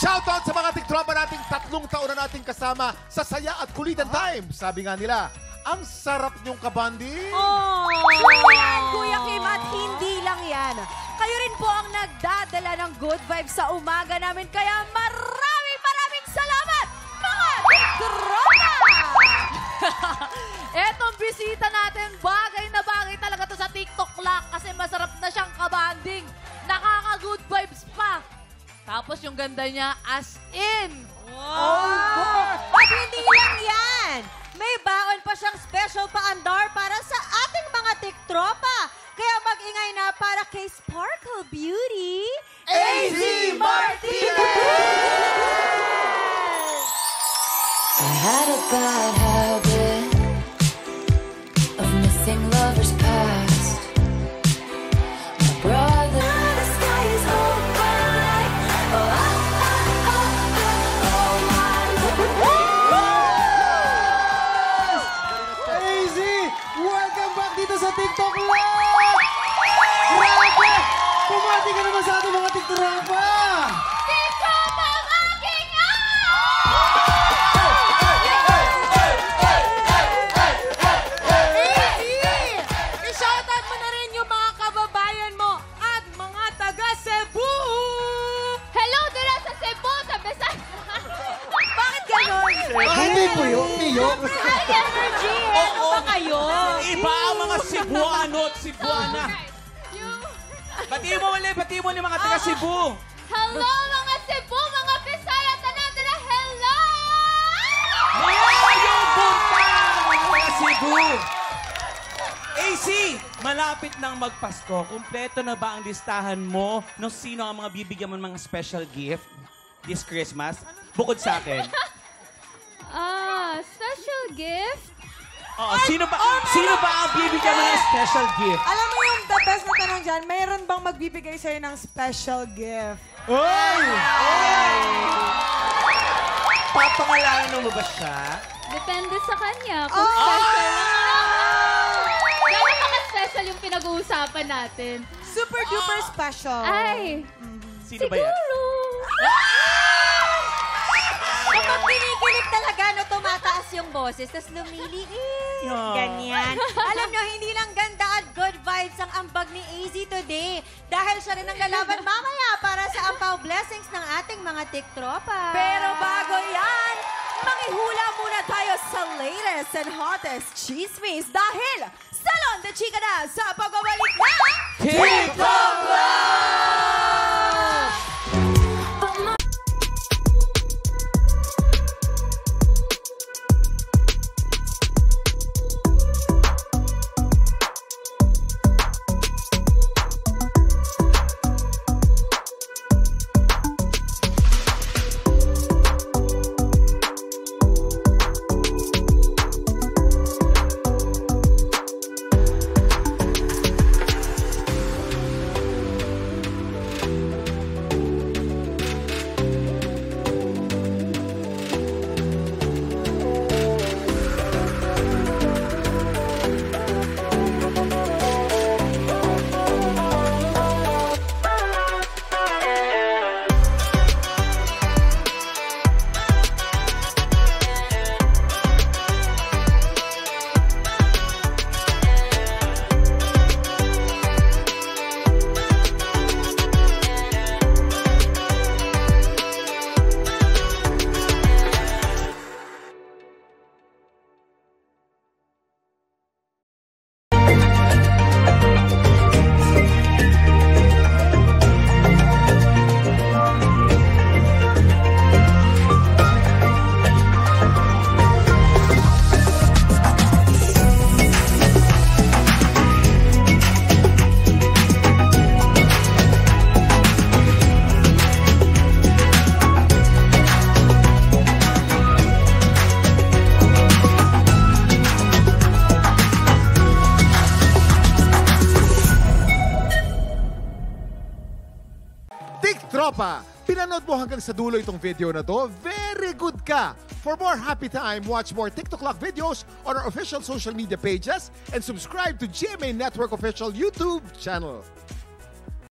Shoutout sa mga tiktropa nating 3 taon na nating kasama sa Saya at Kulitan Time. Sabi nga nila, ang sarap niyong kabanding. Oh, Kuya Kim, at hindi lang yan. Kayo rin po ang nagdadala ng good vibes sa umaga namin. Kaya maraming salamat, mga tiktropa! Etong bisita natin, bagay na bagay talaga to sa TikTok Lock kasi masarap na siyang kabanding. Nakaka-good vibes pa. Tapos yung ganda niya, as in. Wow! At hindi lang yan. May baon pa siyang special paandar para sa ating mga tiktropa. Kaya mag-ingay na para kay Sparkle Beauty, AZ Martinez! I had a bad habit of missing lovers past. My brother, the sky is open like AZ! Welcome back dito sa TikTok Live! Grabe! Pumati ka naman sa ating mga tiktropa! TikTok ang aking I-shoutout mo na rin yung mga kababayan mo at mga taga Cebu! Hello dira sa Cebu, sa Besaya! Bakit ganon? Hindi po yun, Tiyo. high energy. Ano ba kayo? Iba ang mga Cebuano at Cebuana. Bati mo ni mga taga Cebu. Hello mga Cebu, mga Bisaya, tanan dira, hello! Mayayong buntag mga Cebu. AC, malapit nang magpasko. Kumpleto na ba ang listahan mo ng sino ang mga bibigyan mo ng mga special gift this Christmas? Bukod sa akin. Special gift? Oo, sino ba ang bibigyan mo ng special gift? Alam mo yung the best na tanong dyan, mayroon bang magbibigay sa'yo ng special gift? Oy! Papangalanan mo ba siya? Depende sa kanya kung special. Gano'n mga special yung pinag-uusapan natin? Super duper special. Ay, Sino ba yan? siguro. Kapag kinikilig talaga, no, tumataas yung boses, tapos lumiliit. Yeah. Ganyan. Alam nyo, hindi lang ganda at good vibes ang ambag ni AZ today. Dahil siya rin ang lalaban mamaya para sa ampaw blessings ng ating mga tiktropa. Pero bago yan, mangihula muna tayo sa latest and hottest chismis dahil Salon de Chica na sa pagbabalik na TikTok Tropa, pinanood mo hanggang sa dulo itong video na to? Very good ka! For more happy time, watch more TikTok Lock videos on our official social media pages and subscribe to GMA Network official YouTube channel.